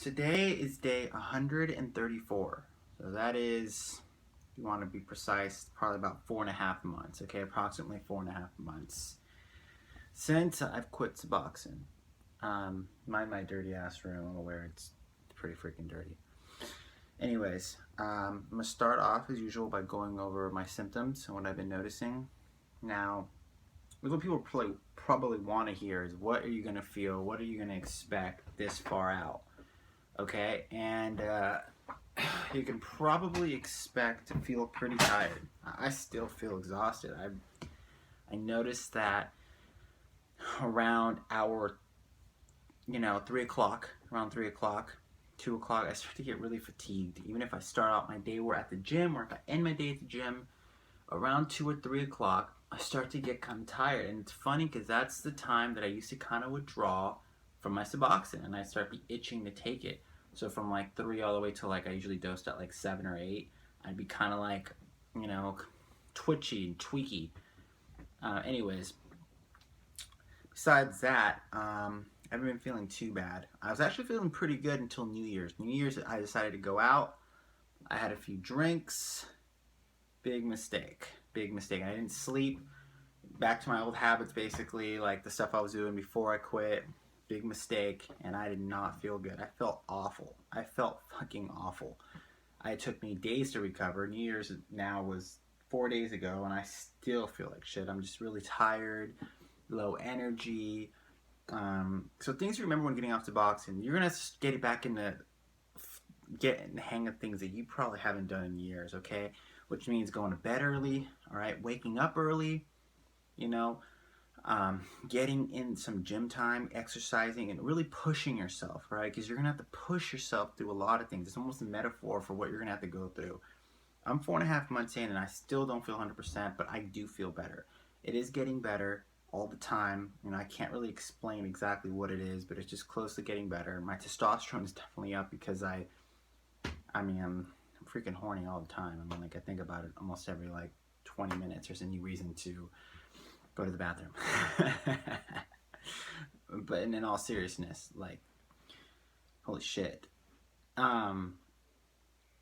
Today is day 134. So that is, if you want to be precise, probably about 4.5 months. Okay, approximately 4.5 months since I've quit suboxone. Mind my dirty ass room. I'm aware it's pretty freaking dirty. Anyways, I'm gonna start off as usual by going over my symptoms and what I've been noticing. Now, what people probably want to hear is, what are you gonna feel? What are you gonna expect this far out? Okay, and you can probably expect to feel pretty tired. I still feel exhausted. I noticed that around hour, 3 o'clock, around 3 o'clock, 2 o'clock, I start to get really fatigued. Even if I start out my day or at the gym, or if I end my day at the gym, around 2 or 3 o'clock, I start to get kind of tired. And it's funny because that's the time that I used to kind of withdraw from my Suboxone, and I start be itching to take it. So from like 3 all the way to like I usually dosed at like 7 or 8, I'd be kind of like, twitchy and tweaky. Anyways, besides that, I haven't been feeling too bad. I was actually feeling pretty good until New Year's. New Year's, I decided to go out. I had a few drinks. Big mistake. Big mistake. I didn't sleep. Back to my old habits, basically, like the stuff I was doing before I quit. Big mistake, and I did not feel good. I felt awful. I felt fucking awful. It took me days to recover. New Year's now was 4 days ago, and I still feel like shit. I'm just really tired, low energy. So things to remember when getting off Suboxone. You're gonna get it back into getting the hang of things that you probably haven't done in years. Okay, which means going to bed early. All right, waking up early. Getting in some gym time, exercising, and really pushing yourself, right? Because you're gonna have to push yourself through a lot of things. It's almost a metaphor for what you're gonna have to go through. I'm 4.5 months in, and I still don't feel 100%, but I do feel better. It is getting better all the time. I can't really explain exactly what it is, but it's just close to getting better. My testosterone is definitely up because I'm freaking horny all the time. I think about it almost every 20 minutes. There's a new reason to go to the bathroom. But in all seriousness, holy shit. And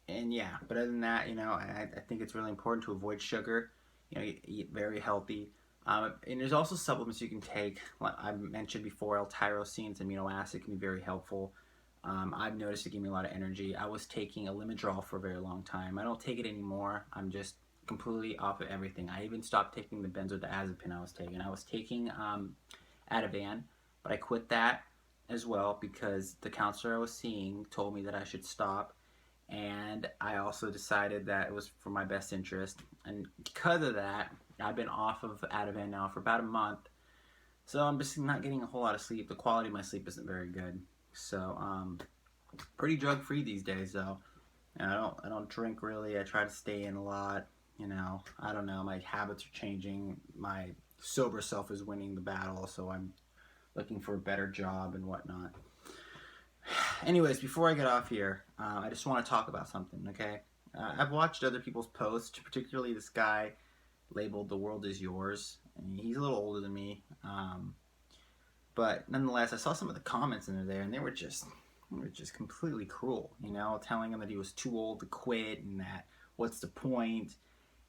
yeah, but other than that, I think it's really important to avoid sugar. Eat very healthy. And there's also supplements you can take. Like I mentioned before, L-tyrosine, it's amino acid, can be very helpful. I've noticed it gave me a lot of energy. I was taking a Limidrol for a very long time. I don't take it anymore. I'm just completely off of everything. I even stopped taking the benzodiazepine I was taking. I was taking Ativan, but I quit that as well because the counselor I was seeing told me that I should stop, and I also decided that it was for my best interest. And because of that, I've been off of Ativan now for about a month, so I'm just not getting a whole lot of sleep. The quality of my sleep isn't very good. So pretty drug free these days though. And I don't drink really. I try to stay in a lot. I don't know, my habits are changing. My sober self is winning the battle, so I'm looking for a better job and whatnot. Anyways, before I get off here, I just want to talk about something, okay? I've watched other people's posts, particularly this guy labeled "The World Is Yours." And he's a little older than me, but nonetheless, I saw some of the comments in there, and they were just completely cruel, telling him that he was too old to quit, and that what's the point.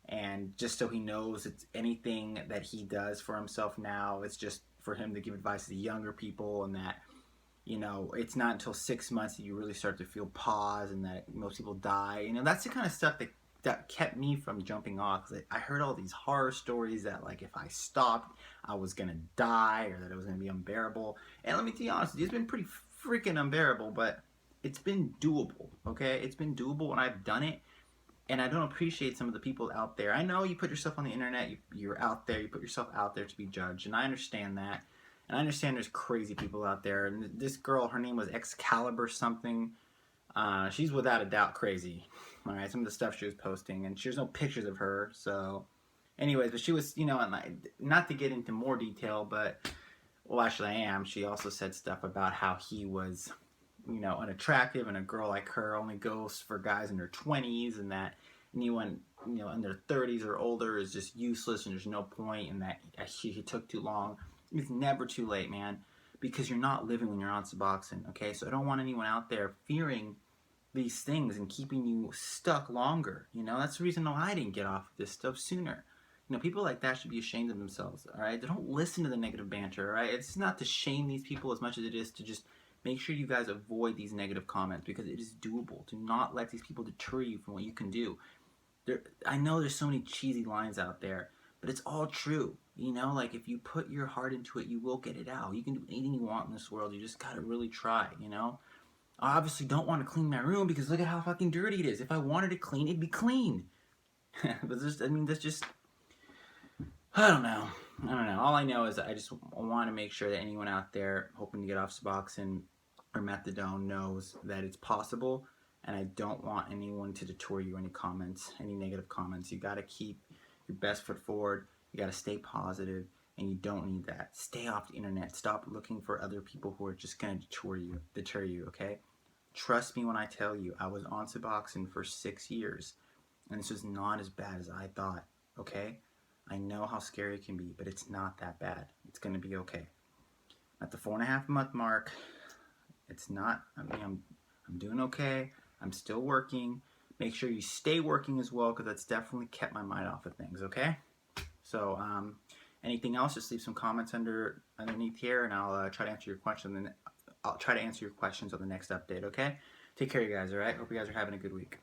And just so he knows, it's anything that he does for himself now, it's just for him to give advice to the younger people, and that, it's not until 6 months that you really start to feel pause, and that most people die. That's the kind of stuff that kept me from jumping off. I heard all these horror stories that, if I stopped, I was going to die, or that it was going to be unbearable. And let me be honest, it's been pretty freaking unbearable, but it's been doable, okay? It's been doable, and I've done it. And I don't appreciate some of the people out there. I know you put yourself on the internet, you're out there, you put yourself out there to be judged, and I understand that. And I understand there's crazy people out there. And this girl, her name was Excalibur something. She's without a doubt crazy. All right, some of the stuff she was posting, and there's no pictures of her. So, anyways, but she was, and not to get into more detail, but, well, actually I am. She also said stuff about how he was, unattractive, and a girl like her only goes for guys in their 20s, and that anyone, in their 30s or older is just useless, and there's no point, and that he took too long. It's never too late, man. because you're not living when you're on Suboxone, okay? So I don't want anyone out there fearing these things and keeping you stuck longer. You know, that's the reason why I didn't get off of this stuff sooner. You know, people like that should be ashamed of themselves, all right? They don't listen to the negative banter, all right? It's not to shame these people as much as it is to just make sure you guys avoid these negative comments because it is doable. Do not let these people deter you from what you can do. I know there's so many cheesy lines out there, but it's all true. You know, like if you put your heart into it, you will get it out. You can do anything you want in this world. You just gotta really try, you know? I obviously don't want to clean my room because look at how fucking dirty it is. If I wanted it clean, it'd be clean. But just, I mean, that's just, I don't know. I don't know. All I know is I just want to make sure that anyone out there hoping to get off Suboxone or methadone knows that it's possible, and I don't want anyone to deter you. Any comments, any negative comments. You got to keep your best foot forward. You got to stay positive, and you don't need that. Stay off the internet. Stop looking for other people who are just gonna deter you. Okay? Trust me when I tell you, I was on Suboxone for 6 years, and this was not as bad as I thought. Okay? I know how scary it can be, but it's not that bad. It's gonna be okay. At the 4.5 month mark, it's not. I mean, I'm doing okay. I'm still working. Make sure you stay working as well, because that's definitely kept my mind off of things. Okay. So, anything else? Just leave some comments underneath here, and I'll try to answer your question. I'll try to answer your questions on the next update. Okay. Take care, you guys. All right. Hope you guys are having a good week.